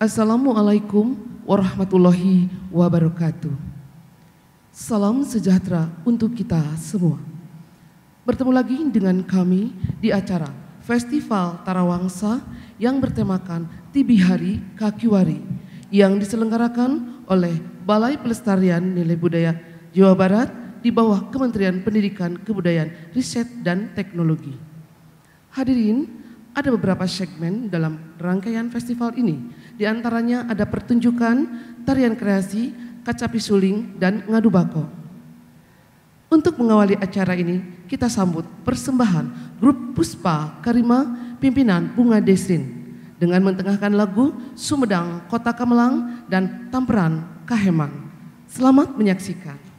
Assalamualaikum warahmatullahi wabarakatuh. Salam sejahtera untuk kita semua. Bertemu lagi dengan kami di acara Festival Tarawangsa yang bertemakan Tibi Hari Kakiwari yang diselenggarakan oleh Balai Pelestarian Nilai Budaya Jawa Barat di bawah Kementerian Pendidikan, Kebudayaan, Riset, dan Teknologi. Hadirin, ada beberapa segmen dalam rangkaian festival ini. Di antaranya ada pertunjukan, tarian kreasi, kacapi suling, dan ngadu bako. Untuk mengawali acara ini, kita sambut persembahan grup Puspa Karima pimpinan Bunga Desrin dengan mentengahkan lagu Sumedang Kota Kamelang dan Tamperan Kahemang. Selamat menyaksikan.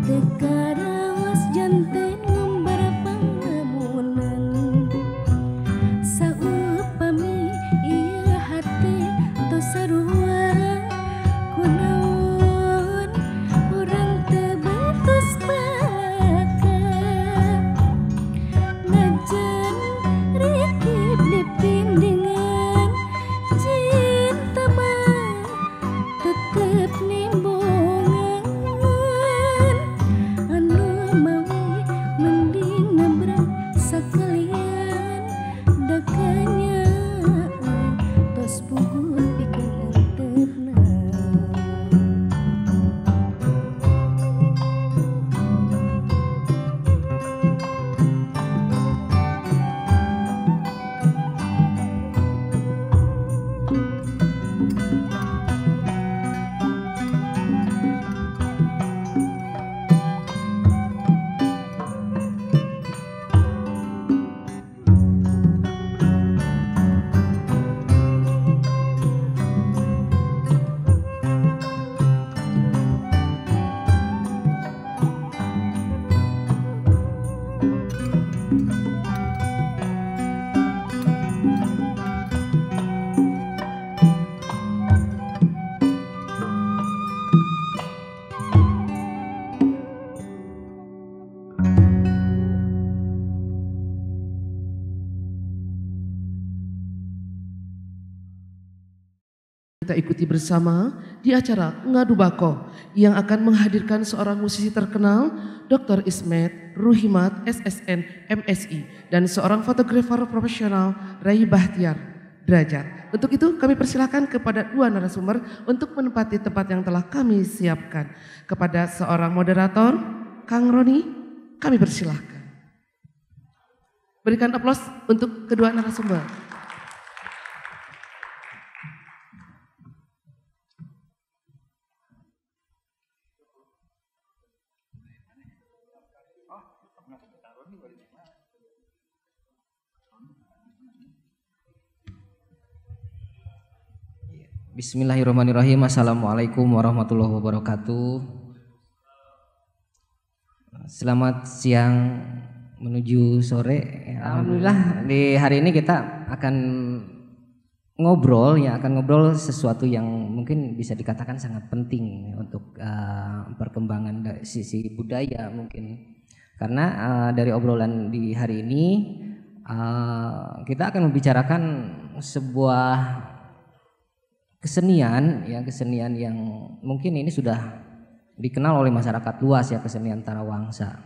Tekarawas jantan kita ikuti bersama di acara Ngadu Bako yang akan menghadirkan seorang musisi terkenal, Dr. Ismet Ruhimat SSN MSI, dan seorang fotografer profesional, Ray Bahtiar Derajat. Untuk itu kami persilahkan kepada dua narasumber untuk menempati tempat yang telah kami siapkan. Kepada seorang moderator, Kang Roni, kami persilahkan. Berikan aplaus untuk kedua narasumber. Bismillahirrahmanirrahim. Assalamualaikum warahmatullahi wabarakatuh. Selamat siang menuju sore. Alhamdulillah di hari ini kita akan ngobrol sesuatu yang mungkin bisa dikatakan sangat penting untuk perkembangan dari sisi budaya mungkin. Karena dari obrolan di hari ini kita akan membicarakan sebuah kesenian yang mungkin ini sudah dikenal oleh masyarakat luas ya, kesenian Tarawangsa.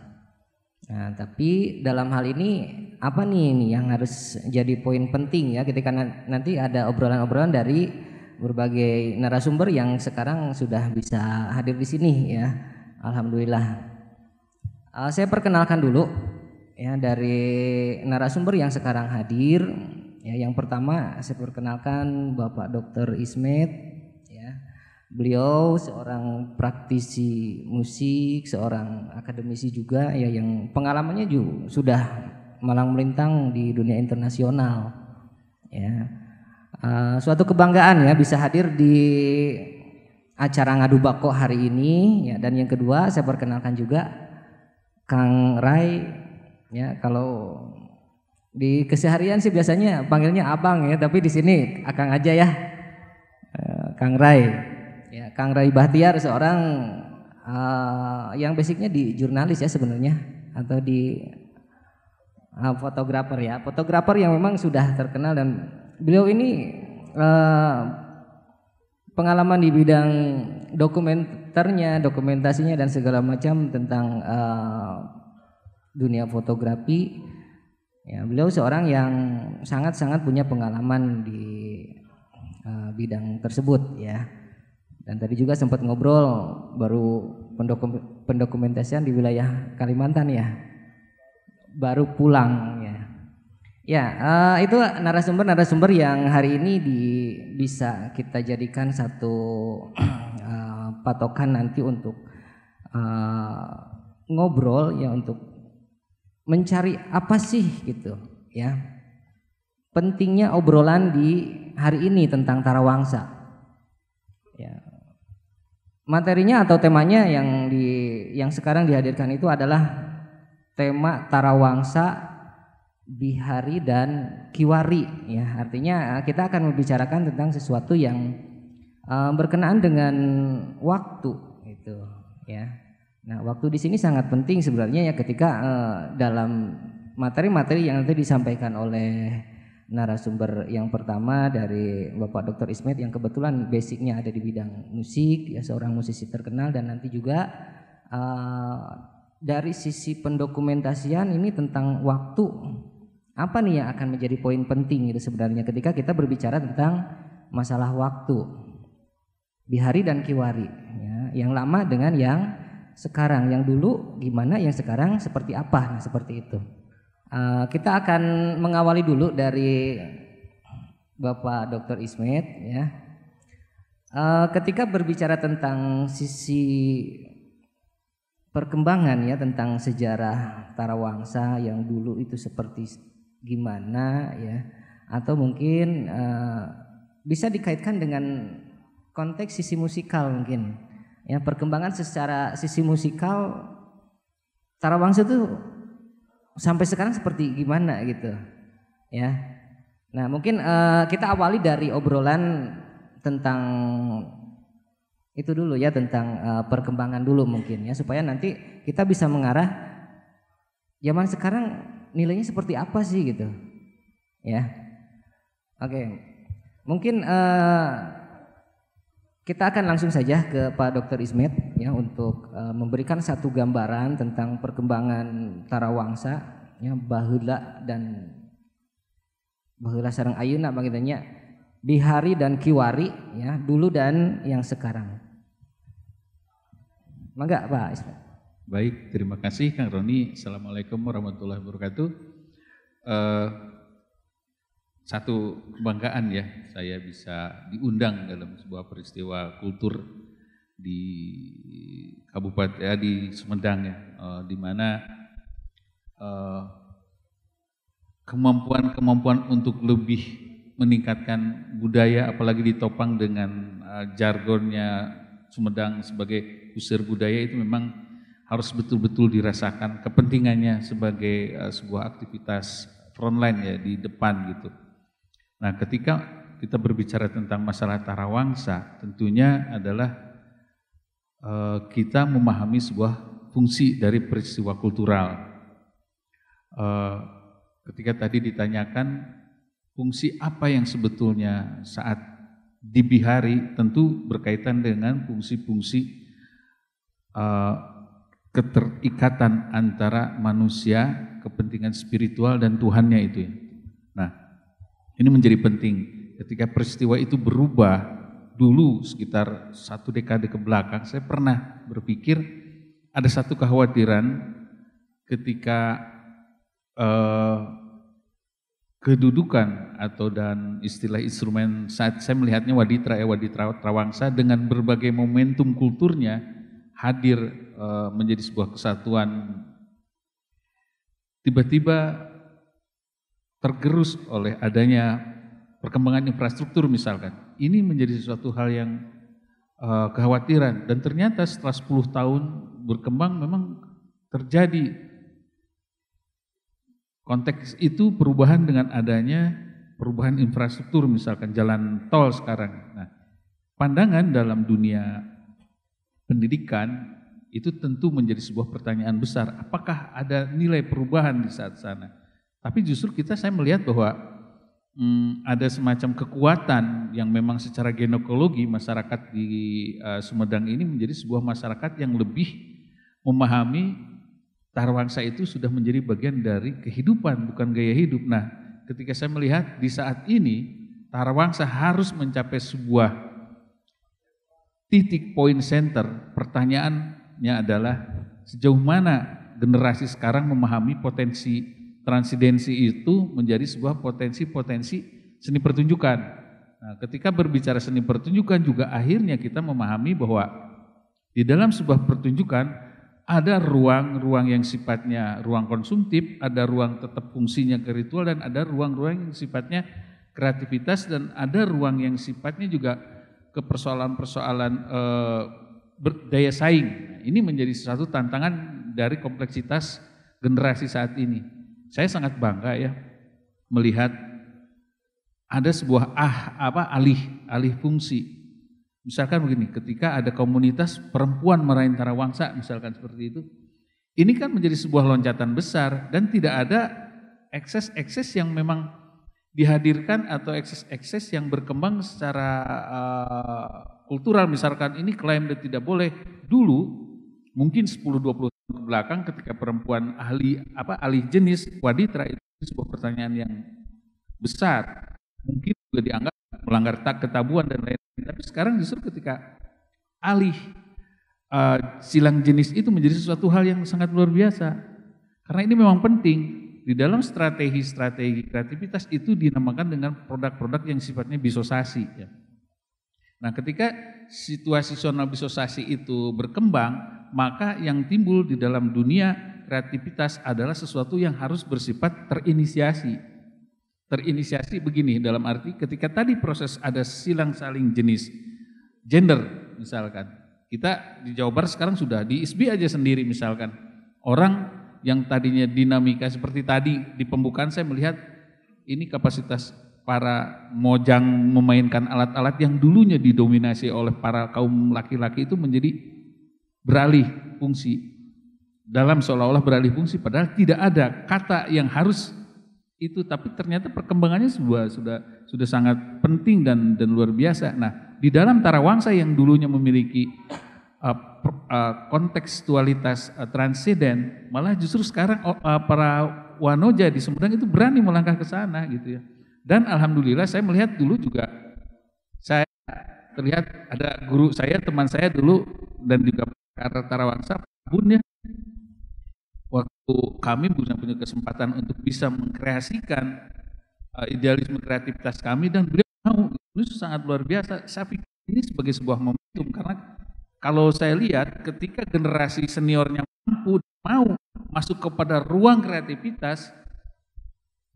Nah, tapi dalam hal ini apa nih yang harus jadi poin penting ya ketika nanti ada obrolan-obrolan dari berbagai narasumber yang sekarang sudah bisa hadir di sini ya. Alhamdulillah. Saya perkenalkan dulu ya dari narasumber yang sekarang hadir. Ya, yang pertama saya perkenalkan Bapak Dr. Ismet ya. Beliau seorang praktisi musik, seorang akademisi juga ya yang pengalamannya juga sudah malang melintang di dunia internasional. Ya. Suatu kebanggaan ya bisa hadir di acara Ngadu Bako hari ini ya. Dan yang kedua saya perkenalkan juga Kang Ray ya, kalau di keseharian sih biasanya panggilnya abang ya, tapi di sini akang aja ya, Kang Ray. Ya, Kang Ray Bahtiar seorang yang basicnya di jurnalis ya sebenarnya, atau di fotografer ya, fotografer yang memang sudah terkenal, dan beliau ini pengalaman di bidang dokumentasinya dan segala macam tentang dunia fotografi. Ya, beliau seorang yang sangat-sangat punya pengalaman di bidang tersebut ya. Dan tadi juga sempat ngobrol baru pendokumentasian di wilayah Kalimantan ya. Baru pulang ya. Ya, itu narasumber yang hari ini bisa kita jadikan satu patokan nanti untuk ngobrol ya, untuk mencari apa sih gitu ya pentingnya obrolan di hari ini tentang Tarawangsa ya. Materinya atau temanya yang sekarang dihadirkan itu adalah tema Tarawangsa, Bihari dan Kiwari ya. Artinya kita akan membicarakan tentang sesuatu yang berkenaan dengan waktu gitu ya. Nah, waktu di sini sangat penting sebenarnya ya, ketika dalam materi-materi yang nanti disampaikan oleh narasumber yang pertama dari Bapak Dr. Ismet yang kebetulan basicnya ada di bidang musik ya, seorang musisi terkenal, dan nanti juga dari sisi pendokumentasian ini tentang waktu, apa nih yang akan menjadi poin penting itu sebenarnya ketika kita berbicara tentang masalah waktu Bihari dan Kiwari ya, yang lama dengan yang sekarang, yang dulu gimana, yang sekarang seperti apa. Nah, seperti itu. Kita akan mengawali dulu dari Bapak Dr. Ismet ya. Ketika berbicara tentang sisi perkembangan ya, tentang sejarah Tarawangsa yang dulu itu seperti gimana ya, atau mungkin bisa dikaitkan dengan konteks sisi musikal mungkin. Ya, perkembangan secara sisi musikal Tarawangsa itu sampai sekarang seperti gimana gitu ya. Nah, mungkin kita awali dari obrolan tentang itu dulu ya, tentang perkembangan dulu mungkin ya, supaya nanti kita bisa mengarah zaman sekarang nilainya seperti apa sih gitu ya. Oke. Mungkin Kita akan langsung saja ke Pak Dr. Ismet ya untuk memberikan satu gambaran tentang perkembangan tarawangsa ya baheula dan baheula sareng ayeuna bagitanya di hari dan kiwari ya dulu dan yang sekarang. Mangga Pak Ismet. Baik, terima kasih Kang Roni. Assalamualaikum warahmatullahi wabarakatuh. Satu kebanggaan ya, saya bisa diundang dalam sebuah peristiwa kultur di Kabupaten di Sumedang ya, di mana kemampuan untuk lebih meningkatkan budaya, apalagi ditopang dengan jargonnya Sumedang sebagai pusir budaya, itu memang harus betul-betul dirasakan kepentingannya sebagai sebuah aktivitas frontline ya di depan gitu. Nah, ketika kita berbicara tentang masalah tarawangsa, tentunya adalah kita memahami sebuah fungsi dari peristiwa kultural. Ketika tadi ditanyakan fungsi apa yang sebetulnya saat di bihari, tentu berkaitan dengan fungsi-fungsi keterikatan antara manusia, kepentingan spiritual dan Tuhannya itu ya. Nah, ini menjadi penting ketika peristiwa itu berubah. Dulu sekitar 1 dekade ke belakang saya pernah berpikir ada satu kekhawatiran ketika kedudukan atau dan istilah instrumen saat saya melihatnya waditra trawangsa dengan berbagai momentum kulturnya hadir menjadi sebuah kesatuan, tiba-tiba tergerus oleh adanya perkembangan infrastruktur misalkan. Ini menjadi sesuatu hal yang kekhawatiran, dan ternyata setelah 10 tahun berkembang memang terjadi konteks itu perubahan dengan adanya perubahan infrastruktur misalkan jalan tol sekarang. Nah, pandangan dalam dunia pendidikan itu tentu menjadi sebuah pertanyaan besar, apakah ada nilai perubahan di saat sana? Tapi justru saya melihat bahwa ada semacam kekuatan yang memang secara genokologi masyarakat di Sumedang ini menjadi sebuah masyarakat yang lebih memahami tarawangsa itu sudah menjadi bagian dari kehidupan, bukan gaya hidup. Nah, ketika saya melihat di saat ini tarawangsa harus mencapai sebuah titik point center, pertanyaannya adalah sejauh mana generasi sekarang memahami potensi transidensi itu menjadi sebuah potensi-potensi seni pertunjukan. Nah, ketika berbicara seni pertunjukan juga akhirnya kita memahami bahwa di dalam sebuah pertunjukan ada ruang-ruang yang sifatnya ruang konsumtif, ada ruang tetap fungsinya ke ritual, dan ada ruang-ruang yang sifatnya kreativitas, dan ada ruang yang sifatnya juga ke persoalan-persoalan berdaya saing. Ini menjadi satu tantangan dari kompleksitas generasi saat ini. Saya sangat bangga ya melihat ada sebuah alih fungsi. Misalkan begini, ketika ada komunitas perempuan meraih tarawangsa misalkan seperti itu, ini kan menjadi sebuah loncatan besar, dan tidak ada ekses-ekses yang memang dihadirkan atau ekses-ekses yang berkembang secara kultural. Misalkan ini klaim dan tidak boleh. Dulu mungkin 10-20 tahun ke belakang ketika perempuan alih jenis waditra itu sebuah pertanyaan yang besar, mungkin juga dianggap melanggar ketabuan dan lain-lain. Tapi sekarang justru ketika alih silang jenis itu menjadi sesuatu hal yang sangat luar biasa, karena ini memang penting di dalam strategi kreativitas itu dinamakan dengan produk-produk yang sifatnya bisosasi ya. Nah, ketika situasi sonal bisosasi itu berkembang, maka yang timbul di dalam dunia kreativitas adalah sesuatu yang harus bersifat terinisiasi. Terinisiasi begini, dalam arti ketika tadi proses ada silang saling jenis, gender misalkan, kita di Jawa Barat sekarang sudah di ISBI aja sendiri misalkan, orang yang tadinya dinamika seperti tadi di pembukaan saya melihat ini kapasitas para mojang memainkan alat-alat yang dulunya didominasi oleh para kaum laki-laki itu menjadi beralih fungsi, dalam seolah-olah beralih fungsi, padahal tidak ada kata yang harus itu, tapi ternyata perkembangannya sudah sangat penting dan luar biasa. Nah, di dalam Tarawangsa yang dulunya memiliki kontekstualitas transenden, malah justru sekarang para wanoja di Sumedang itu berani melangkah ke sana gitu ya. Dan alhamdulillah saya melihat dulu juga, saya terlihat ada guru saya, teman saya dulu dan juga Karta Tarawangsa, Bun ya. Waktu kami punya kesempatan untuk bisa mengkreasikan idealisme kreativitas kami, dan beliau mau, itu sangat luar biasa. Saya pikir ini sebagai sebuah momentum, karena kalau saya lihat ketika generasi seniornya mampu mau masuk kepada ruang kreativitas,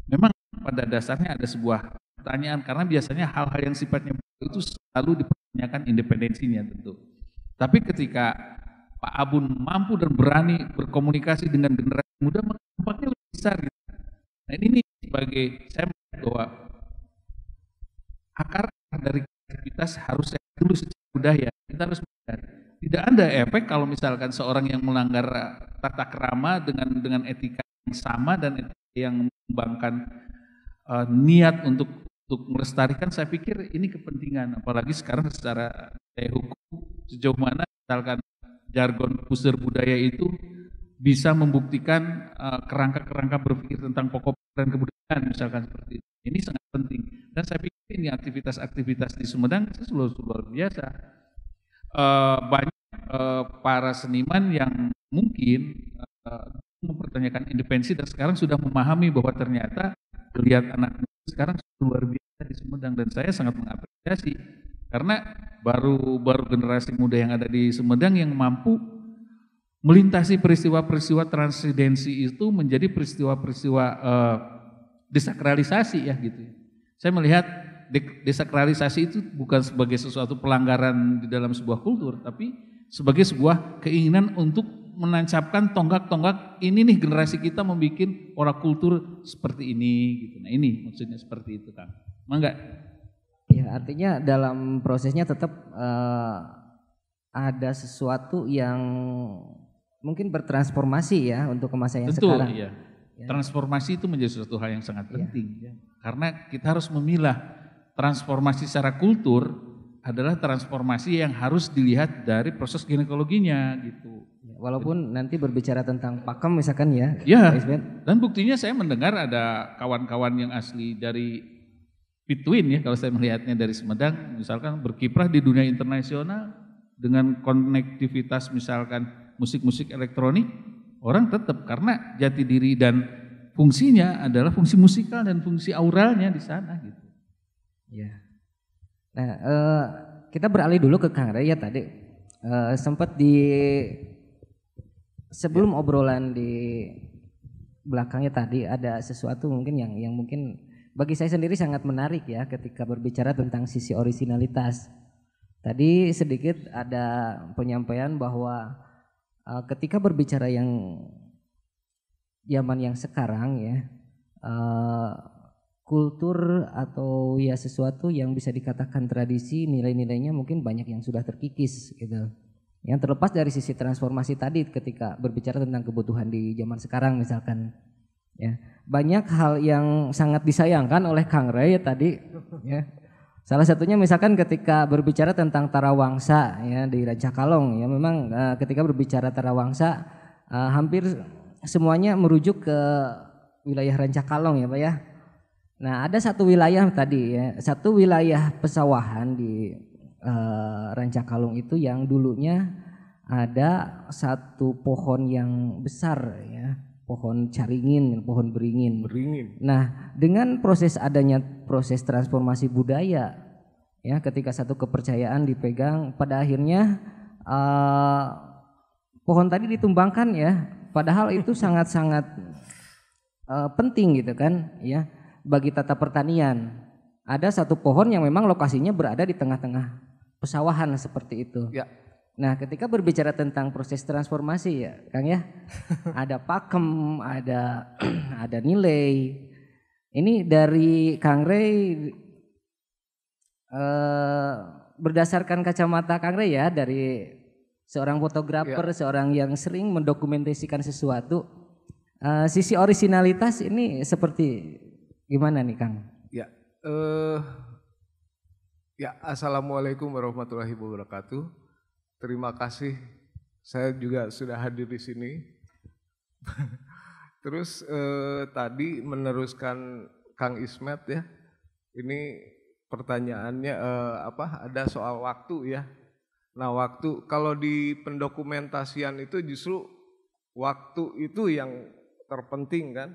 memang pada dasarnya ada sebuah pertanyaan, karena biasanya hal-hal yang sifatnya itu selalu dipertanyakan independensinya tentu. Tapi ketika Pak Abun mampu dan berani berkomunikasi dengan generasi muda, maka dampaknya lebih besar gitu. Nah ini sebagai saya melihat bahwa akar dari kreativitas harus dulu secara budaya. Kita harus melihat tidak ada efek kalau misalkan seorang yang melanggar tata krama dengan etika yang sama dan etika yang mengembangkan niat untuk melestarikan. Saya pikir ini kepentingan, apalagi sekarang secara hukum sejauh mana misalkan jargon pusir budaya itu bisa membuktikan kerangka-kerangka berpikir tentang pokok dan kebudayaan misalkan seperti itu. Ini sangat penting, dan saya pikir ini aktivitas-aktivitas di Sumedang itu luar biasa. Banyak para seniman yang mungkin mempertanyakan independensi dan sekarang sudah memahami bahwa ternyata lihat anak sekarang luar biasa di Sumedang, dan saya sangat mengapresiasi karena baru generasi muda yang ada di Sumedang yang mampu melintasi peristiwa-peristiwa transidensi itu menjadi peristiwa-peristiwa desakralisasi ya gitu. Saya melihat desakralisasi itu bukan sebagai sesuatu pelanggaran di dalam sebuah kultur, tapi sebagai sebuah keinginan untuk menancapkan tonggak-tonggak ini nih, generasi kita membuat pola kultur seperti ini gitu. Nah ini maksudnya seperti itu Kang. Enggak? Ya, artinya dalam prosesnya tetap ada sesuatu yang mungkin bertransformasi ya untuk ke masa yang tentu, sekarang. Iya. Ya. Transformasi itu menjadi suatu hal yang sangat penting ya. Karena kita harus memilah transformasi secara kultur adalah transformasi yang harus dilihat dari proses ginekologinya gitu. Walaupun nanti berbicara tentang pakem misalkan ya. Ya. Dan buktinya saya mendengar ada kawan-kawan yang asli dari Between ya, kalau saya melihatnya dari Sumedang, misalkan berkiprah di dunia internasional dengan konektivitas misalkan musik-musik elektronik, orang tetap karena jati diri dan fungsinya adalah fungsi musikal dan fungsi auralnya di sana gitu. Ya. Nah, kita beralih dulu ke Kang Rey ya tadi. Sempat sebelum obrolan di belakangnya tadi ada sesuatu mungkin yang mungkin bagi saya sendiri sangat menarik ya ketika berbicara tentang sisi orisinalitas. Tadi sedikit ada penyampaian bahwa ketika berbicara yang zaman yang sekarang ya, kultur atau ya sesuatu yang bisa dikatakan tradisi, nilai-nilainya mungkin banyak yang sudah terkikis gitu. Yang terlepas dari sisi transformasi tadi ketika berbicara tentang kebutuhan di zaman sekarang misalkan. Ya, banyak hal yang sangat disayangkan oleh Kang Rey tadi ya. Salah satunya misalkan ketika berbicara tentang Tarawangsa ya di Rancakalong ya, memang ketika berbicara Tarawangsa hampir semuanya merujuk ke wilayah Rancakalong ya Pak ya. Nah, ada satu wilayah tadi ya, satu wilayah pesawahan di Rancakalong itu yang dulunya ada satu pohon yang besar ya. Pohon caringin, pohon beringin. Nah, dengan adanya proses transformasi budaya, ya, ketika satu kepercayaan dipegang, pada akhirnya pohon tadi ditumbangkan ya. Padahal itu sangat-sangat penting gitu kan, ya, bagi tata pertanian. Ada satu pohon yang memang lokasinya berada di tengah-tengah pesawahan seperti itu. Ya. Nah, ketika berbicara tentang proses transformasi ya, Kang ya, ada pakem, ada nilai. Ini dari Kang Rey berdasarkan kacamata Kang Rey ya, dari seorang fotografer, seorang yang sering mendokumentasikan sesuatu. Sisi orisinalitas ini seperti Gimana nih Kang? Ya, assalamualaikum warahmatullahi wabarakatuh. Terima kasih, saya juga sudah hadir di sini. Terus tadi meneruskan Kang Ismet ya, ini pertanyaannya ada soal waktu ya. Nah waktu, kalau di pendokumentasian itu justru waktu itu yang terpenting kan.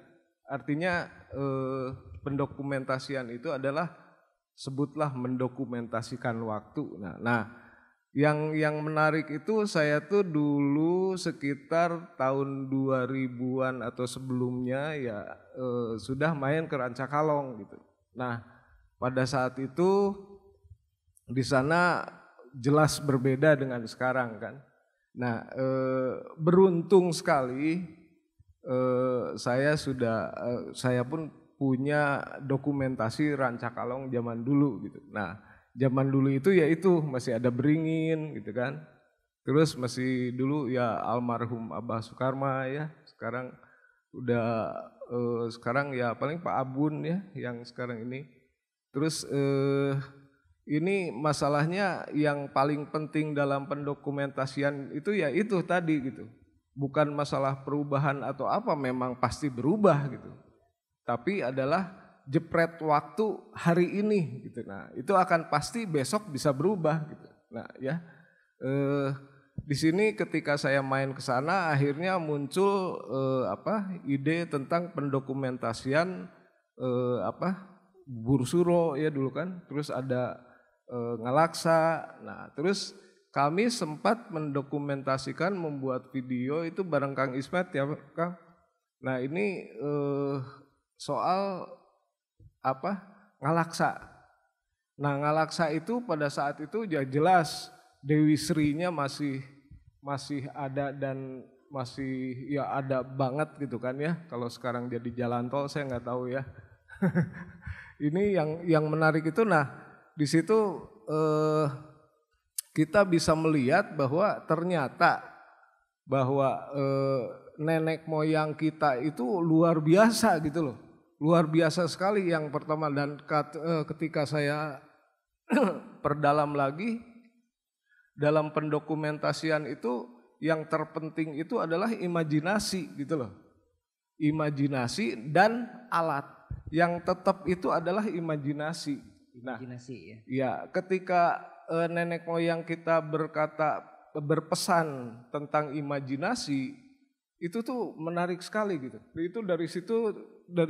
Artinya pendokumentasian itu adalah, sebutlah mendokumentasikan waktu. Nah yang menarik itu saya tuh dulu sekitar tahun 2000-an atau sebelumnya ya sudah main ke Rancakalong gitu. Nah pada saat itu di sana jelas berbeda dengan sekarang kan. Nah beruntung sekali saya pun punya dokumentasi Rancakalong zaman dulu gitu. Nah zaman dulu itu ya itu masih ada beringin gitu kan. Terus masih dulu ya almarhum Abah Sukarma ya. Sekarang udah sekarang ya paling Pak Abun ya yang sekarang ini. Terus ini masalahnya yang paling penting dalam pendokumentasian itu ya itu tadi gitu. Bukan masalah perubahan atau apa, memang pasti berubah gitu. Tapi adalah jepret waktu hari ini gitu. Nah, itu akan pasti besok bisa berubah gitu. Nah, ya. Di sini ketika saya main ke sana akhirnya muncul ide tentang pendokumentasian Bursuro ya dulu kan. Terus ada Ngalaksa. Nah, terus kami sempat mendokumentasikan, membuat video itu bareng Kang Ismet ya, Kang. Nah, ini soal Ngalaksa. Nah, Ngalaksa itu pada saat itu ya jelas Dewi Sri-nya masih ada dan masih ya ada banget gitu kan ya. Kalau sekarang jadi jalan tol saya nggak tahu ya. Ini yang menarik itu, nah di situ kita bisa melihat bahwa ternyata bahwa nenek moyang kita itu luar biasa gitu loh. Luar biasa sekali yang pertama, dan ketika saya perdalam lagi dalam pendokumentasian itu yang terpenting itu adalah imajinasi gitu loh. Imajinasi dan alat. Yang tetap itu adalah imajinasi. Imajinasi ya. Ya, ketika nenek moyang kita berpesan tentang imajinasi, itu tuh menarik sekali gitu. Itu dari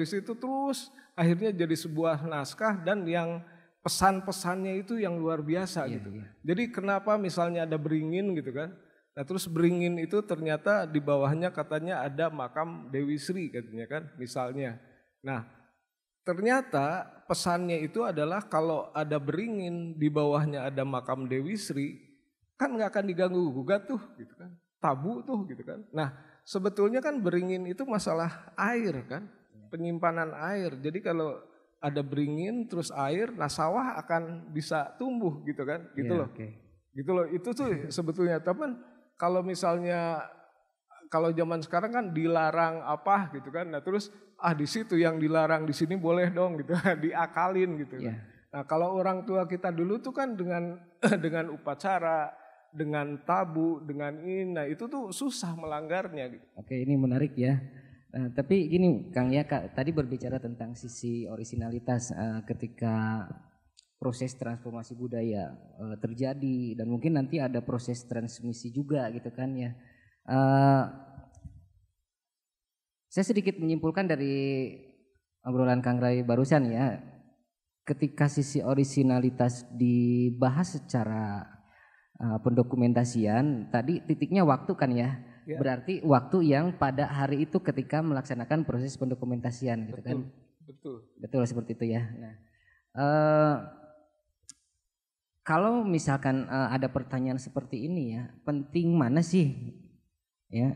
situ terus akhirnya jadi sebuah naskah, dan yang pesan-pesannya itu yang luar biasa gitu. Iya. Jadi kenapa misalnya ada beringin gitu kan. Nah terus beringin itu ternyata di bawahnya katanya ada makam Dewi Sri katanya kan misalnya. Nah ternyata pesannya itu adalah kalau ada beringin di bawahnya ada makam Dewi Sri, kan nggak akan diganggu gugat tuh gitu kan. Tabu tuh gitu kan. Nah sebetulnya kan beringin itu masalah air kan, penyimpanan air. Jadi kalau ada beringin terus air, nah sawah akan bisa tumbuh gitu kan, gitu loh. Okay. Gitu loh, itu tuh sebetulnya. Tapi kalau misalnya kalau zaman sekarang kan dilarang apa gitu kan, nah terus di situ yang dilarang di sini boleh dong gitu, diakalin gitu. Yeah. Nah kalau orang tua kita dulu tuh kan dengan upacara, dengan tabu, dengan ini, nah itu tuh susah melanggarnya. Gitu. Oke, ini menarik ya. Tapi gini Kang ya, tadi berbicara tentang sisi orisinalitas ketika proses transformasi budaya terjadi, dan mungkin nanti ada proses transmisi juga gitu kan ya. Saya sedikit menyimpulkan dari obrolan Kang Rai barusan ya, ketika sisi orisinalitas dibahas secara pendokumentasian, tadi titiknya waktu kan ya. Ya. Berarti waktu yang pada hari itu ketika melaksanakan proses pendokumentasian gitu kan. Betul seperti itu ya. Nah, kalau misalkan ada pertanyaan seperti ini ya, penting mana sih ya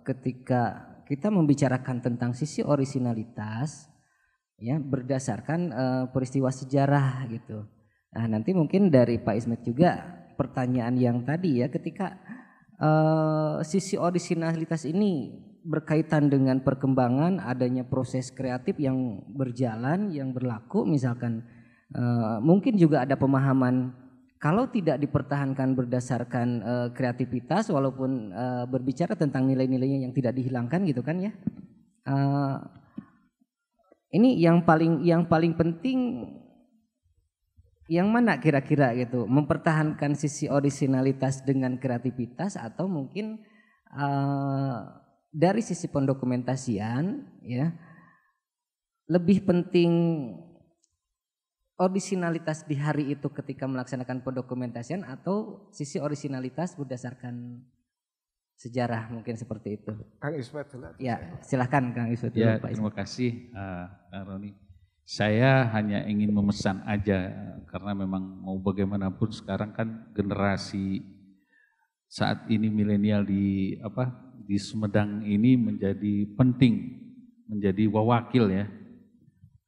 ketika kita membicarakan tentang sisi orisinalitas ya berdasarkan peristiwa sejarah gitu. Nah, nanti mungkin dari Pak Ismet juga pertanyaan yang tadi ya, ketika sisi orisinalitas ini berkaitan dengan perkembangan adanya proses kreatif yang berjalan, yang berlaku, misalkan mungkin juga ada pemahaman kalau tidak dipertahankan berdasarkan kreativitas, walaupun berbicara tentang nilai-nilainya yang tidak dihilangkan gitu kan ya. Ini yang paling penting yang mana kira-kira gitu, mempertahankan sisi orisinalitas dengan kreativitas, atau mungkin dari sisi pendokumentasian ya lebih penting orisinalitas di hari itu ketika melaksanakan pendokumentasian, atau sisi orisinalitas berdasarkan sejarah, mungkin seperti itu. Kang Ismet. Ya, silahkan Kang Ismet. Ya, terima kasih Kang Roni. Saya hanya ingin memesan aja, karena memang mau bagaimanapun sekarang kan generasi saat ini milenial di Sumedang ini menjadi penting, menjadi wawakil ya.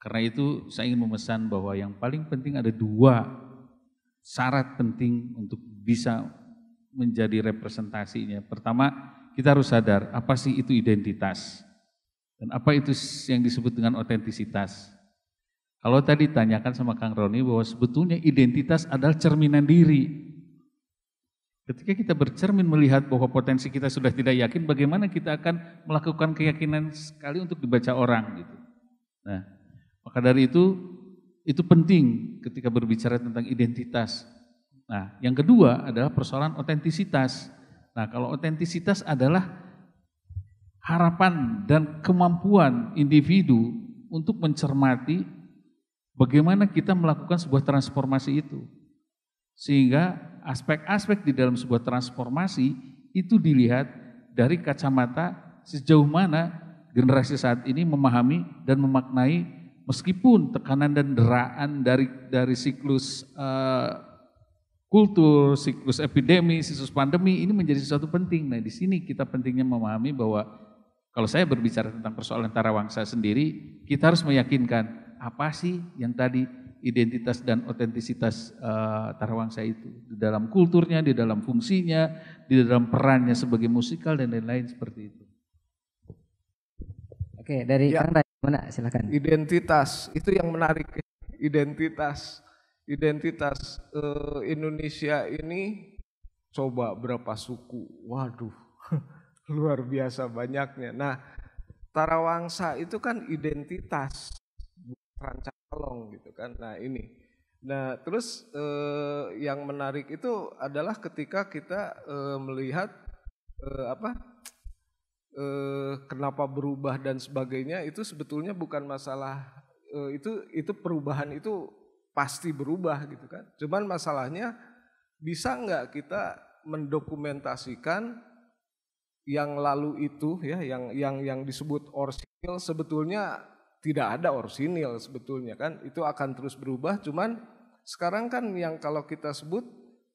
Karena itu saya ingin memesan bahwa yang paling penting ada 2 syarat penting untuk bisa menjadi representasinya. Pertama, kita harus sadar apa sih itu identitas dan apa itu yang disebut dengan otentisitas. Kalau tadi tanyakan sama Kang Roni bahwa sebetulnya identitas adalah cerminan diri. Ketika kita bercermin melihat bahwa potensi kita sudah tidak yakin, bagaimana kita akan melakukan keyakinan sekali untuk dibaca orang gitu. Nah, maka dari itu penting ketika berbicara tentang identitas. Nah, yang kedua adalah persoalan otentisitas. Nah, kalau otentisitas adalah harapan dan kemampuan individu untuk mencermati bagaimana kita melakukan sebuah transformasi itu. Sehingga aspek-aspek di dalam sebuah transformasi itu dilihat dari kacamata sejauh mana generasi saat ini memahami dan memaknai, meskipun tekanan dan deraan dari siklus kultur, siklus epidemi, siklus pandemi ini menjadi sesuatu penting. Nah, di sini kita pentingnya memahami bahwa kalau saya berbicara tentang persoalan tarawangsa sendiri, kita harus meyakinkan apa sih yang tadi identitas dan otentisitas tarawangsa itu di dalam kulturnya, di dalam fungsinya, di dalam perannya sebagai musikal dan lain-lain seperti itu. Oke, dari Ya. Kang Ray, mana silakan. Identitas itu yang menarik. Identitas Indonesia ini coba berapa suku, waduh luar biasa banyaknya. Nah, tarawangsa itu kan identitas Rancakalong gitu kan. Nah terus yang menarik itu adalah ketika kita melihat kenapa berubah dan sebagainya, itu sebetulnya bukan masalah itu perubahan itu pasti berubah gitu kan. Cuman masalahnya bisa nggak kita mendokumentasikan yang lalu itu ya, yang disebut orsinil sebetulnya tidak ada orsinil sebetulnya kan, itu akan terus berubah. Cuman sekarang kan yang kalau kita sebut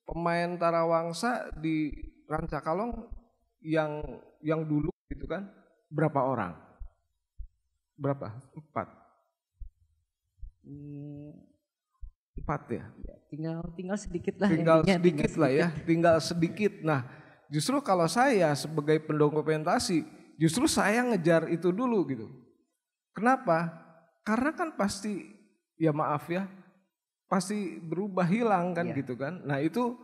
pemain tarawangsa di Rancakalong yang dulu gitu kan, berapa orang? Berapa? 4 ya? Tinggal sedikit lah. Tinggal sedikit. Nah, justru kalau saya sebagai pendokumentasi, justru saya ngejar itu dulu gitu. Kenapa? Karena kan pasti, ya maaf ya, pasti berubah, hilang kan gitu kan. Nah itu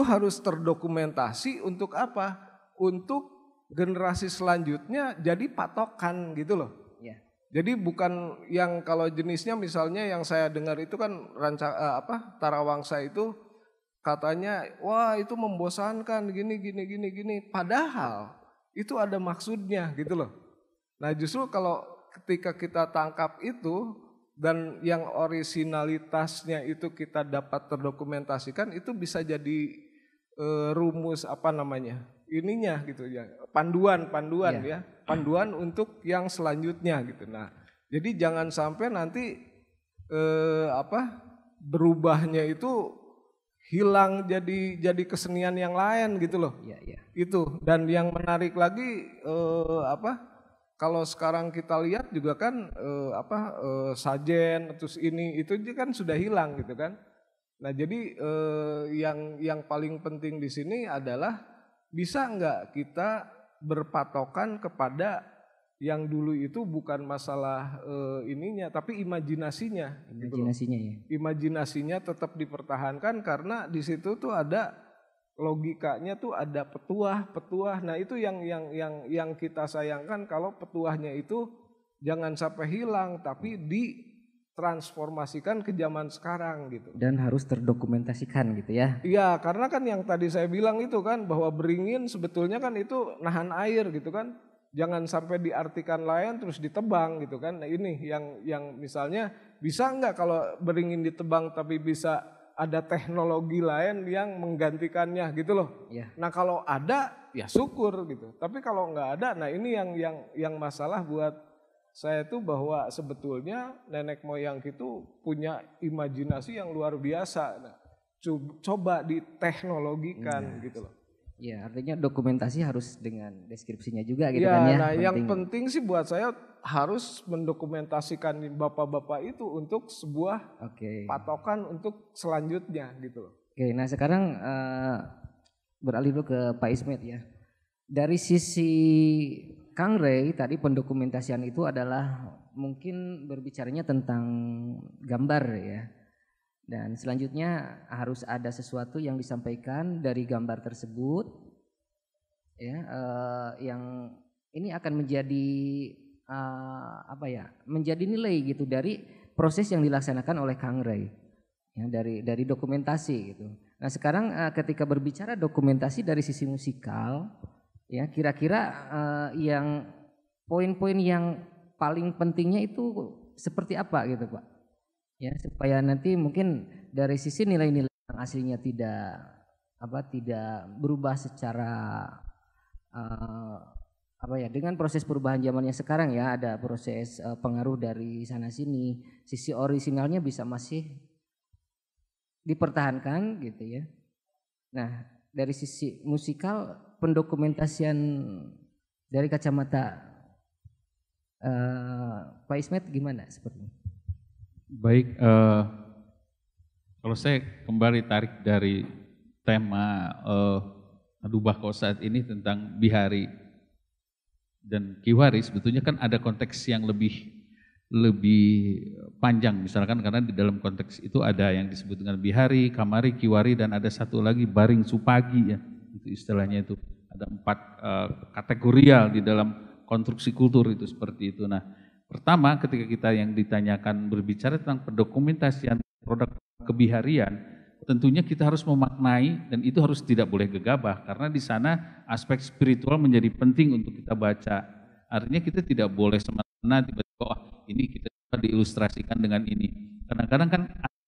harus terdokumentasi untuk apa? Untuk generasi selanjutnya jadi patokan gitu loh. Ya. Jadi bukan yang kalau jenisnya misalnya yang saya dengar itu kan tarawangsa itu katanya wah itu membosankan gini. Padahal itu ada maksudnya gitu loh. Nah justru kalau ketika kita tangkap itu dan yang orisinalitasnya itu kita dapat terdokumentasikan, itu bisa jadi rumus ininya gitu ya, panduan ya, panduan untuk yang selanjutnya gitu. Nah, jadi jangan sampai nanti berubahnya itu hilang jadi kesenian yang lain gitu loh. Itu. Dan yang menarik lagi kalau sekarang kita lihat juga kan sajen terus itu kan sudah hilang gitu kan. Nah jadi yang paling penting di sini adalah bisa nggak kita berpatokan kepada yang dulu itu bukan masalah ininya, tapi imajinasinya. Imajinasinya ya. Imajinasinya tetap dipertahankan karena di situ tuh ada logikanya, tuh ada petuah. Nah itu yang kita sayangkan, kalau petuahnya itu jangan sampai hilang, tapi ditransformasikan ke zaman sekarang gitu. Dan harus terdokumentasikan gitu ya. Iya, karena kan yang tadi saya bilang itu kan, bahwa beringin sebetulnya kan itu nahan air gitu kan. Jangan sampai diartikan layan terus ditebang gitu kan. Nah ini yang misalnya bisa nggak kalau beringin ditebang tapi bisa ada teknologi lain yang menggantikannya gitu loh. Ya. Nah kalau ada ya syukur gitu. Tapi kalau nggak ada, nah ini yang masalah buat saya tuh, bahwa sebetulnya nenek moyang itu punya imajinasi yang luar biasa. Nah, coba diteknologikan gitu loh. Ya, artinya dokumentasi harus dengan deskripsinya juga gitu Ya, kan ya. nah yang penting sih buat saya harus mendokumentasikan bapak-bapak itu untuk sebuah patokan untuk selanjutnya gitu loh. Oke, nah sekarang beralih dulu ke Pak Ismet ya. Dari sisi Kang Rey tadi, pendokumentasian itu adalah mungkin berbicaranya tentang gambar ya. Dan selanjutnya harus ada sesuatu yang disampaikan dari gambar tersebut ya, yang ini akan menjadi menjadi nilai gitu dari proses yang dilaksanakan oleh Kang Rey ya, dari dokumentasi gitu. Nah sekarang ketika berbicara dokumentasi dari sisi musikal ya, kira-kira yang poin-poin yang paling pentingnya itu seperti apa gitu Pak? Ya, supaya nanti mungkin dari sisi nilai-nilai yang aslinya tidak berubah secara dengan proses perubahan zamannya sekarang ya, ada proses pengaruh dari sana sini, sisi orisinalnya bisa masih dipertahankan gitu ya. Nah, dari sisi musikal, pendokumentasian dari kacamata Pak Ismet gimana sepertinya? Baik, kalau saya kembali tarik dari tema Dubah Kosa ini tentang Bihari dan Kiwari, sebetulnya kan ada konteks yang lebih panjang, misalkan karena di dalam konteks itu ada yang disebut dengan Bihari, Kamari, Kiwari, dan ada satu lagi Baring Supagi ya, itu istilahnya itu ada 4 kategorial di dalam konstruksi kultur itu seperti itu. Nah, pertama ketika kita yang ditanyakan berbicara tentang pendokumentasian produk kebiharian, tentunya kita harus memaknai, dan itu harus tidak boleh gegabah karena di sana aspek spiritual menjadi penting untuk kita baca. Artinya kita tidak boleh semena-mena tiba-tiba ini kita diilustrasikan dengan ini. Kadang-kadang kan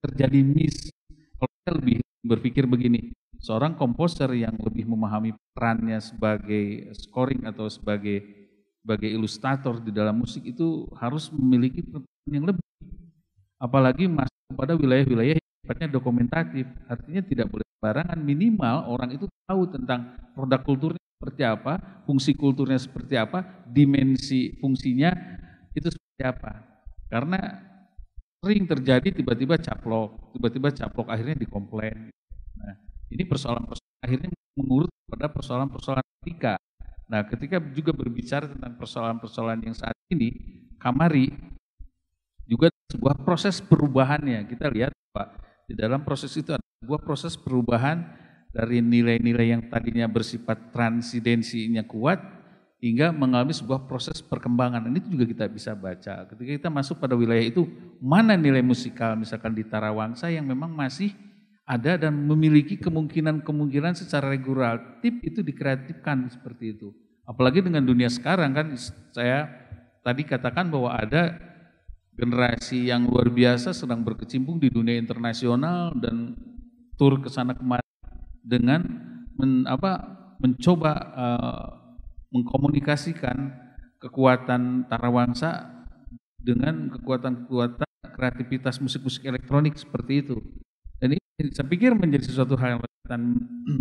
terjadi miss. Kalau kita lebih berpikir begini, seorang komposer yang lebih memahami perannya sebagai scoring atau sebagai ilustrator di dalam musik itu harus memiliki pengetahuan yang lebih, apalagi masuk kepada wilayah-wilayah yang sifatnya dokumentatif. Artinya tidak boleh sembarangan, minimal orang itu tahu tentang produk kulturnya seperti apa, fungsi kulturnya seperti apa, dimensi fungsinya itu seperti apa. Karena sering terjadi tiba-tiba caplok akhirnya dikomplain. Nah, ini persoalan-persoalan akhirnya mengurut pada persoalan-persoalan etika. Nah, ketika juga berbicara tentang persoalan-persoalan yang saat ini, Kamari juga sebuah proses perubahannya. Kita lihat Pak, di dalam proses itu ada sebuah proses perubahan dari nilai-nilai yang tadinya bersifat transidensinya kuat hingga mengalami sebuah proses perkembangan. Ini juga kita bisa baca. Ketika kita masuk pada wilayah itu, mana nilai musikal misalkan di Tarawangsa yang memang masih ada dan memiliki kemungkinan secara regulatif itu dikreatifkan seperti itu. Apalagi dengan dunia sekarang kan, saya tadi katakan bahwa ada generasi yang luar biasa sedang berkecimpung di dunia internasional dan tur ke sana kemari dengan mencoba mengkomunikasikan kekuatan Tarawangsa dengan kekuatan kreativitas musik-musik elektronik seperti itu. Dan ini saya pikir menjadi sesuatu hal yang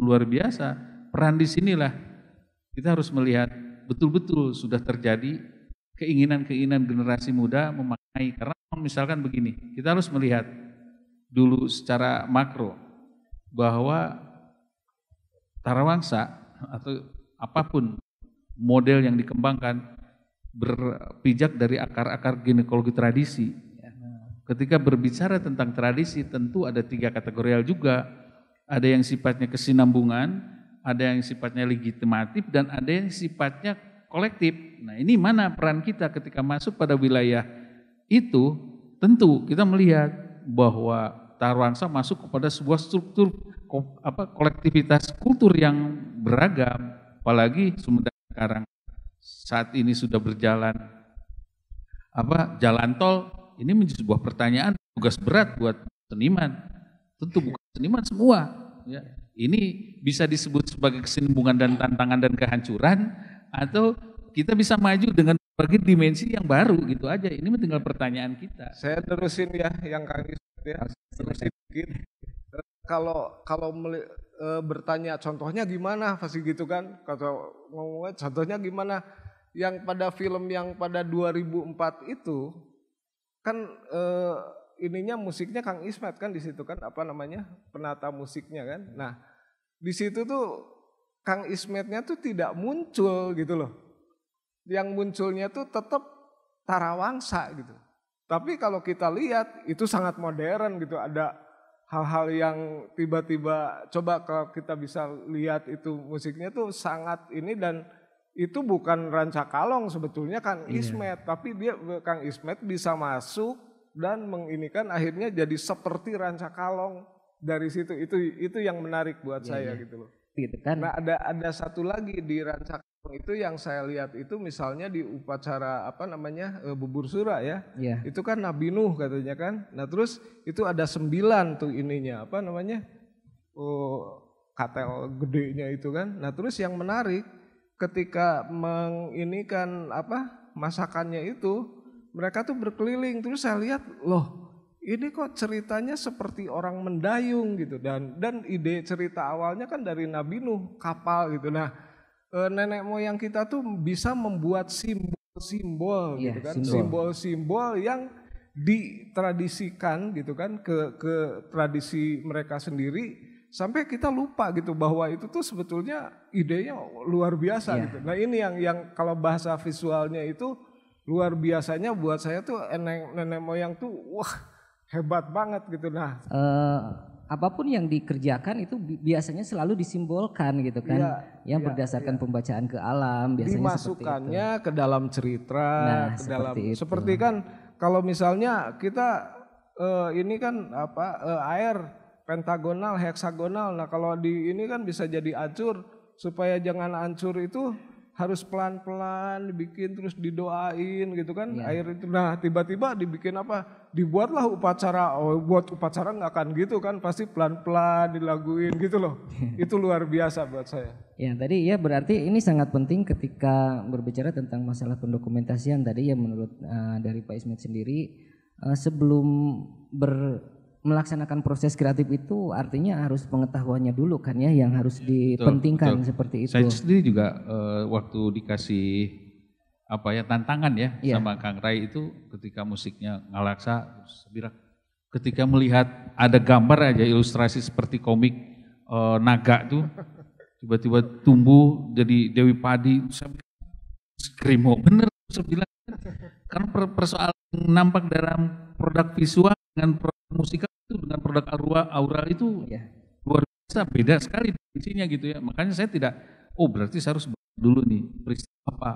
luar biasa. Peran di sinilah kita harus melihat betul-betul sudah terjadi keinginan-keinginan generasi muda memaknai. Karena misalkan begini, kita harus melihat dulu secara makro bahwa Tarawangsa atau apapun model yang dikembangkan berpijak dari akar-akar ginekologi tradisi. Ketika berbicara tentang tradisi tentu ada 3 kategorial juga. Ada yang sifatnya kesinambungan, ada yang sifatnya legitimatif, dan ada yang sifatnya kolektif. Nah, ini mana peran kita ketika masuk pada wilayah itu? Tentu kita melihat bahwa Tarawangsa masuk kepada sebuah struktur kolektivitas kultur yang beragam, apalagi Sumedang sekarang saat ini sudah berjalan jalan tol. Ini menjadi sebuah pertanyaan, tugas berat buat seniman. Tentu bukan seniman semua. Ya. Ini bisa disebut sebagai kesinambungan dan tantangan dan kehancuran, atau kita bisa maju dengan berbagai dimensi yang baru gitu aja. Ini tinggal pertanyaan kita. Saya terusin ya yang Kang Ismet ya. Terusin dikit. Kalau bertanya contohnya gimana pasti gitu kan? Kalau ngomongnya contohnya gimana? Yang pada film yang pada 2004 itu kan ininya musiknya Kang Ismet kan di situ kan penata musiknya kan. Nah, di situ tuh Kang Ismetnya tuh tidak muncul gitu loh. Yang munculnya tuh tetap Tarawangsa gitu. Tapi kalau kita lihat itu sangat modern gitu. Ada hal-hal yang tiba-tiba coba kalau kita bisa lihat itu musiknya tuh sangat ini, dan itu bukan Rancakalong sebetulnya Kang Ismet, tapi Kang Ismet bisa masuk dan menginikan akhirnya jadi seperti Rancakalong dari situ. Itu yang menarik buat saya gitu loh. Gitu kan. Nah, ada satu lagi di Rancakalong itu yang saya lihat itu misalnya di upacara bubur sura ya. Itu kan Nabi Nuh katanya kan. Nah, terus itu ada 9 tuh ininya katel gedenya itu kan. Nah, terus yang menarik ketika menginikan masakannya itu, mereka tuh berkeliling. Terus saya lihat, loh ini kok ceritanya seperti orang mendayung gitu. Dan ide cerita awalnya kan dari Nabi Nuh, kapal gitu. Nah, nenek moyang kita tuh bisa membuat simbol-simbol gitu kan. Simbol-simbol yang ditradisikan gitu kan ke tradisi mereka sendiri. Sampai kita lupa gitu bahwa itu tuh sebetulnya idenya luar biasa gitu. Nah, ini yang kalau bahasa visualnya itu luar biasanya buat saya tuh nenek moyang tuh wah hebat banget gitu. Nah, apapun yang dikerjakan itu biasanya selalu disimbolkan gitu kan. Berdasarkan pembacaan ke alam biasanya dimasukkannya ke dalam cerita, ke dalam seperti kan kalau misalnya kita ini kan air pentagonal, heksagonal. Nah, kalau di ini kan bisa jadi hancur. Supaya jangan hancur itu harus pelan-pelan dibikin, terus didoain gitu kan. Air itu. Nah, tiba-tiba dibikin dibuatlah upacara. Buat upacara nggak akan gitu kan, pasti pelan-pelan dilaguin gitu loh. Itu luar biasa buat saya. Ya, tadi ya berarti ini sangat penting ketika berbicara tentang masalah pendokumentasian tadi ya, menurut dari Pak Ismet sendiri, sebelum melaksanakan proses kreatif itu artinya harus pengetahuannya dulu kan ya yang harus dipentingkan. Betul. Seperti itu. Saya sendiri juga waktu dikasih tantangan sama Kang Rai itu ketika musiknya Ngalaksa, ketika melihat ada gambar aja ilustrasi seperti komik naga tuh tiba-tiba tumbuh jadi Dewi Padi, saya skrimo bener, saya bilang karena persoalan nampak dalam produk visual dengan produk musikal itu dengan produk aura itu luar biasa, beda sekali definisinya gitu ya. Makanya saya tidak, berarti saya harus dulu nih peristiwa apa.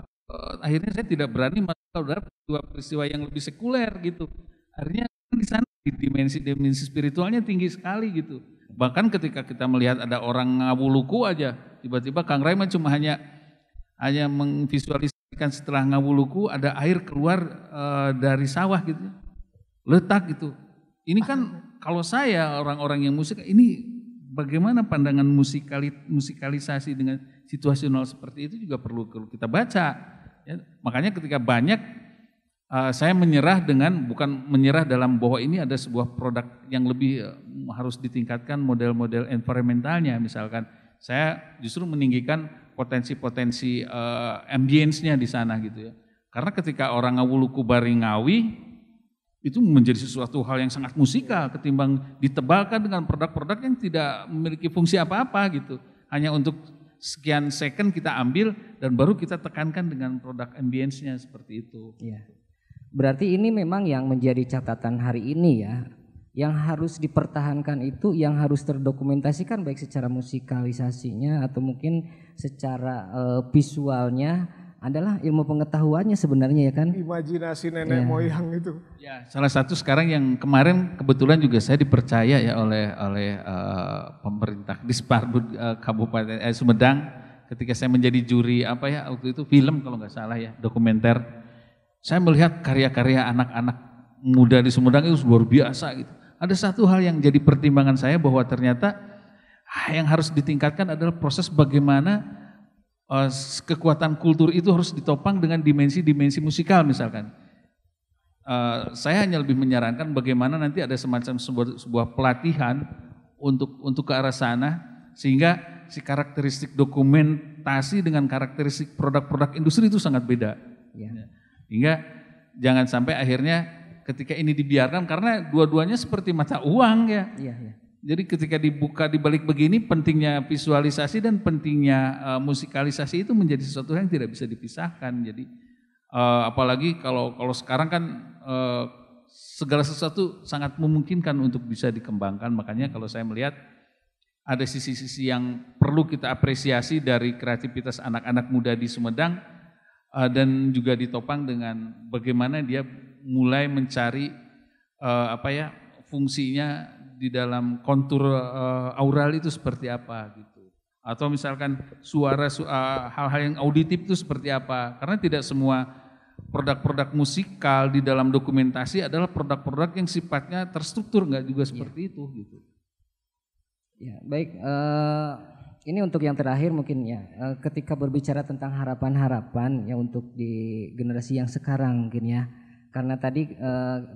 Akhirnya saya tidak berani masuk ke peristiwa yang lebih sekuler gitu. Akhirnya di sana dimensi spiritualnya tinggi sekali gitu. Bahkan ketika kita melihat ada orang ngawuluku aja, tiba-tiba Kang Rai cuma hanya mengvisualisasikan setelah ngawuluku ada air keluar dari sawah gitu, letak gitu. Ini kan kalau saya orang-orang yang musik, ini bagaimana pandangan musikalisasi dengan situasional seperti itu juga perlu kita baca. Ya, makanya ketika banyak saya menyerah bukan menyerah dalam bahwa ini ada sebuah produk yang lebih harus ditingkatkan model-model environmentalnya. Misalkan saya justru meninggikan potensi-potensi ambience-nya di sana gitu ya. Karena ketika orang ngawuluku bari ngawi itu menjadi sesuatu hal yang sangat musikal ketimbang ditebalkan dengan produk-produk yang tidak memiliki fungsi apa-apa gitu. Hanya untuk sekian second kita ambil dan baru kita tekankan dengan produk ambience-nya seperti itu. Iya. Berarti ini memang yang menjadi catatan hari ini ya. Yang harus dipertahankan itu yang harus terdokumentasikan baik secara musikalisasinya atau mungkin secara visualnya adalah ilmu pengetahuannya sebenarnya ya kan. Imajinasi nenek moyang itu. Ya, salah satu sekarang yang kemarin kebetulan juga saya dipercaya ya oleh pemerintah Disparbud Kabupaten Sumedang ketika saya menjadi juri waktu itu film kalau nggak salah ya, dokumenter. Saya melihat karya-karya anak-anak muda di Sumedang itu luar biasa gitu. Ada satu hal yang jadi pertimbangan saya bahwa ternyata yang harus ditingkatkan adalah proses bagaimana kekuatan kultur itu harus ditopang dengan dimensi-dimensi musikal misalkan. Saya hanya lebih menyarankan bagaimana nanti ada semacam sebuah pelatihan untuk ke arah sana sehingga si karakteristik dokumentasi dengan karakteristik produk-produk industri itu sangat beda. Ya. Hingga jangan sampai akhirnya ketika ini dibiarkan karena dua-duanya seperti mata uang ya. Iya. Jadi ketika dibuka dibalik begini pentingnya visualisasi dan pentingnya musikalisasi itu menjadi sesuatu yang tidak bisa dipisahkan. Jadi apalagi kalau sekarang kan segala sesuatu sangat memungkinkan untuk bisa dikembangkan. Makanya kalau saya melihat ada sisi-sisi yang perlu kita apresiasi dari kreativitas anak-anak muda di Sumedang dan juga ditopang dengan bagaimana dia mulai mencari fungsinya di dalam kontur aural itu seperti apa gitu. Atau misalkan suara hal-hal yang auditif itu seperti apa. Karena tidak semua produk-produk musikal di dalam dokumentasi adalah produk-produk yang sifatnya terstruktur, enggak juga seperti itu gitu. Ya, baik. Ini untuk yang terakhir mungkin ya. Ketika berbicara tentang harapan-harapan ya untuk di generasi yang sekarang mungkin ya. Karena tadi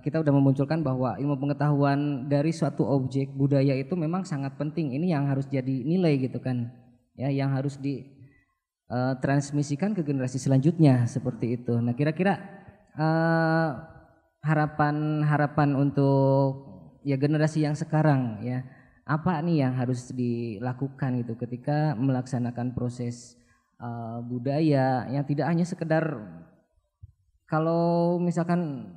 kita sudah memunculkan bahwa ilmu pengetahuan dari suatu objek budaya itu memang sangat penting. Ini yang harus jadi nilai gitu kan. Ya, yang harus ditransmisikan ke generasi selanjutnya seperti itu. Nah, kira-kira harapan untuk ya generasi yang sekarang ya. Apa nih yang harus dilakukan gitu ketika melaksanakan proses budaya yang tidak hanya sekedar kalau misalkan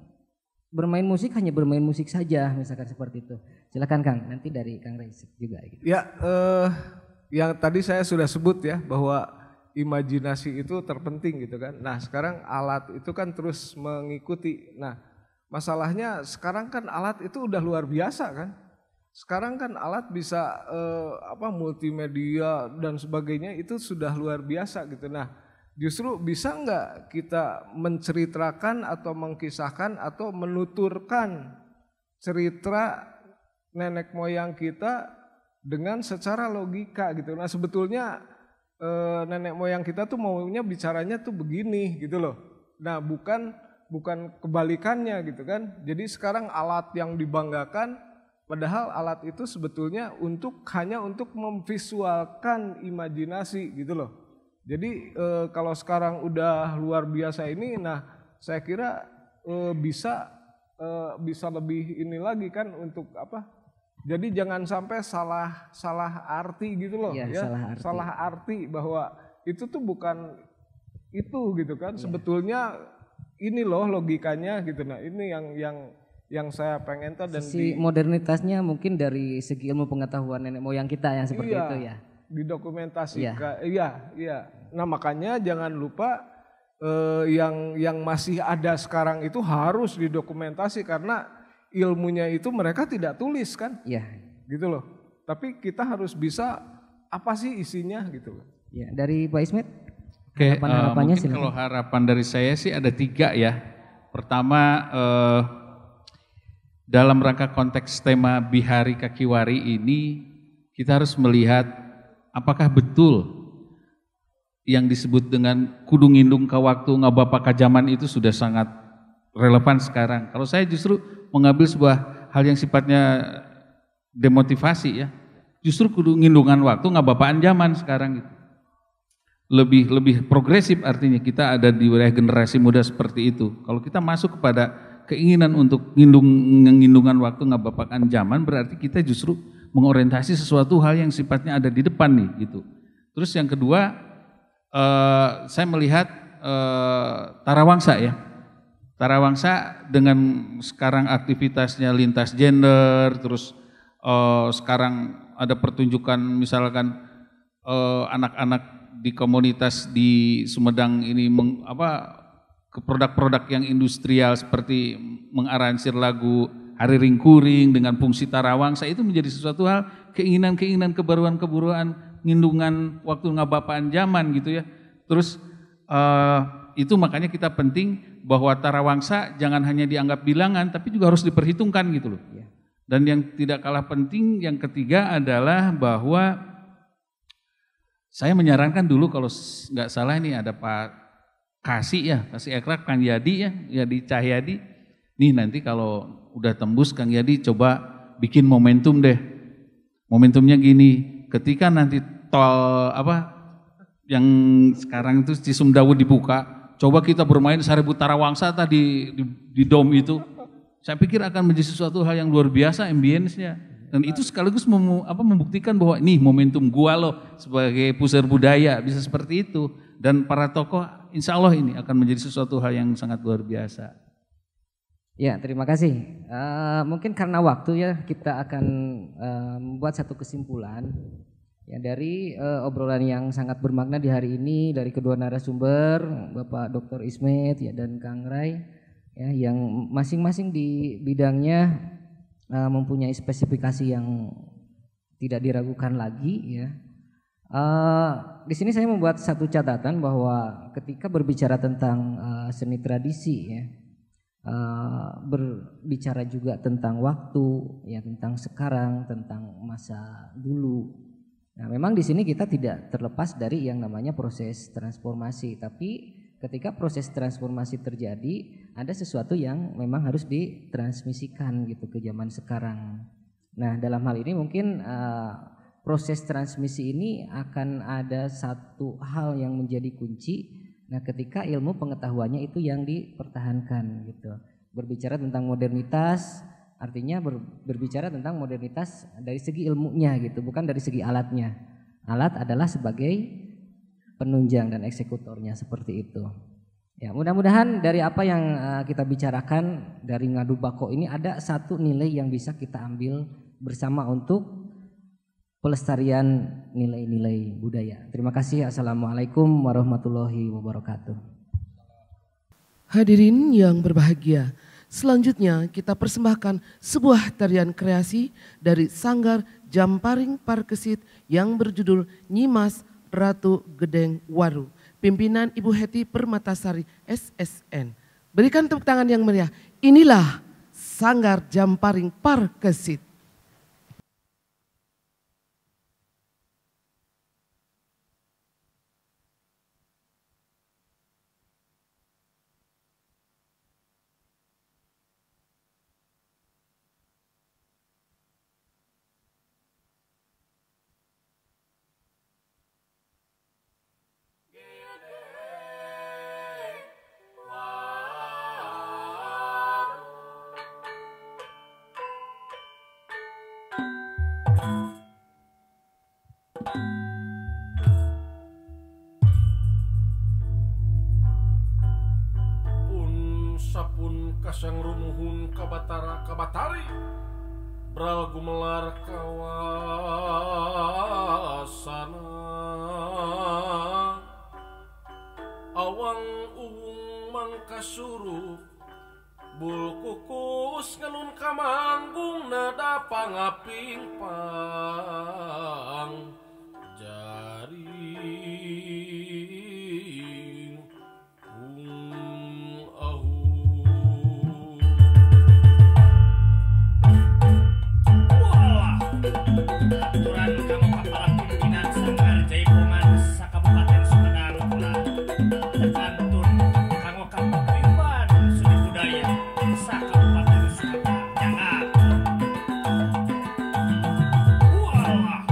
bermain musik hanya bermain musik saja misalkan seperti itu. Silakan Kang, nanti dari Kang Reis juga gitu. Ya, yang tadi saya sudah sebut ya bahwa imajinasi itu terpenting gitu kan. Nah, sekarang alat itu kan terus mengikuti. Nah, masalahnya sekarang kan alat itu udah luar biasa kan. Sekarang kan alat bisa multimedia dan sebagainya itu sudah luar biasa gitu. Nah, justru bisa nggak kita menceritakan atau mengkisahkan atau menuturkan cerita nenek moyang kita dengan secara logika gitu. Nah, sebetulnya nenek moyang kita tuh maunya bicaranya tuh begini gitu loh. Nah, bukan kebalikannya gitu kan. Jadi sekarang alat yang dibanggakan padahal alat itu sebetulnya hanya untuk memvisualkan imajinasi gitu loh. Jadi kalau sekarang udah luar biasa ini, nah saya kira bisa lebih ini lagi kan untuk apa? Jadi jangan sampai salah arti gitu loh ya. Salah arti bahwa itu tuh bukan itu gitu kan. Ya. Sebetulnya ini loh logikanya gitu. Nah ini yang saya pengen tahu dan modernitasnya mungkin dari segi ilmu pengetahuan nenek moyang kita yang seperti itu ya. Didokumentasikan. Iya. Nah, makanya jangan lupa yang masih ada sekarang itu harus didokumentasi karena ilmunya itu mereka tidak tulis kan? Iya. Gitu loh. Tapi kita harus bisa apa sih isinya gitu loh. Ya, dari Pak Ismet. Oke, mungkin silakan. Kalau harapan dari saya sih ada 3 ya. Pertama dalam rangka konteks tema Bihari Kakiwari ini kita harus melihat apakah betul yang disebut dengan kudu ngindung ka waktu ngabapa ka zaman itu sudah sangat relevan sekarang. Kalau saya justru mengambil sebuah hal yang sifatnya demotivasi ya. Justru kudu ngindungan waktu ngabapaan zaman sekarang gitu. Lebih progresif artinya kita ada di wilayah generasi muda seperti itu. Kalau kita masuk kepada keinginan untuk ngindungan waktu ngabapakan zaman berarti kita justru mengorientasi sesuatu hal yang sifatnya ada di depan nih gitu. Terus yang kedua, saya melihat Tarawangsa ya. Tarawangsa dengan sekarang aktivitasnya lintas gender, terus sekarang ada pertunjukan misalkan anak-anak di komunitas di Sumedang ini ke produk-produk yang industrial seperti mengaransir lagu Hari Ringkuring dengan fungsi Tarawangsa, itu menjadi sesuatu hal keinginan-keinginan kebaruan-kebaruan ngindungan waktu ngabapaan zaman gitu ya. Terus itu makanya kita penting bahwa Tarawangsa jangan hanya dianggap bilangan tapi juga harus diperhitungkan gitu loh. Dan yang tidak kalah penting yang ketiga adalah bahwa saya menyarankan dulu kalau nggak salah ini ada Pak Kasih Ekrak, Kang Yadi Yadi Cahyadi. Nih nanti kalau udah tembus Kang Yadi coba bikin momentum deh. Momentumnya gini, ketika nanti tol yang sekarang itu Cisumdawu dibuka, coba kita bermain 1000 Tarawangsa tadi di dom itu. Saya pikir akan menjadi sesuatu hal yang luar biasa ambience-nya. Dan itu sekaligus membuktikan bahwa nih momentum gua loh sebagai pusat budaya bisa seperti itu. Dan para tokoh insya Allah ini akan menjadi sesuatu hal yang sangat luar biasa. Ya, terima kasih. Mungkin karena waktu ya kita akan membuat satu kesimpulan ya dari obrolan yang sangat bermakna di hari ini dari kedua narasumber, Bapak Dr. Ismet ya dan Kang Ray ya, yang masing-masing di bidangnya mempunyai spesifikasi yang tidak diragukan lagi ya. Di sini saya membuat satu catatan bahwa ketika berbicara tentang seni tradisi ya, berbicara juga tentang waktu ya, tentang sekarang, tentang masa dulu. Nah, memang di sini kita tidak terlepas dari yang namanya proses transformasi, tapi ketika proses transformasi terjadi, ada sesuatu yang memang harus ditransmisikan gitu ke zaman sekarang. Nah, dalam hal ini mungkin proses transmisi ini akan ada satu hal yang menjadi kunci. Nah, ketika ilmu pengetahuannya itu yang dipertahankan gitu. Berbicara tentang modernitas, artinya berbicara tentang modernitas dari segi ilmunya gitu, bukan dari segi alatnya. Alat adalah sebagai penunjang dan eksekutornya seperti itu. Ya, mudah-mudahan dari apa yang kita bicarakan dari Ngadu Bako ini ada satu nilai yang bisa kita ambil bersama untuk pelestarian nilai-nilai budaya. Terima kasih. Assalamualaikum warahmatullahi wabarakatuh. Hadirin yang berbahagia, selanjutnya kita persembahkan sebuah tarian kreasi dari Sanggar Jamparing Parkesit yang berjudul Nyimas Ratu Gedeng Waru, pimpinan Ibu Heti Permatasari SSN. Berikan tepuk tangan yang meriah. Inilah Sanggar Jamparing Parkesit. Sapun kasang rumuhun kabatara kabatari bral gumelar kawasana awang uwung mangkasuruh bul kukus nganun kamanggung nada pangaping pang jari aturan kang kepala pimpinan Sanggar Jaipongan sakabupaten Sumedang telah terkantun kanggo kapaguyuban seni budaya sakabupaten Sumedang jangan walah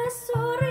Sore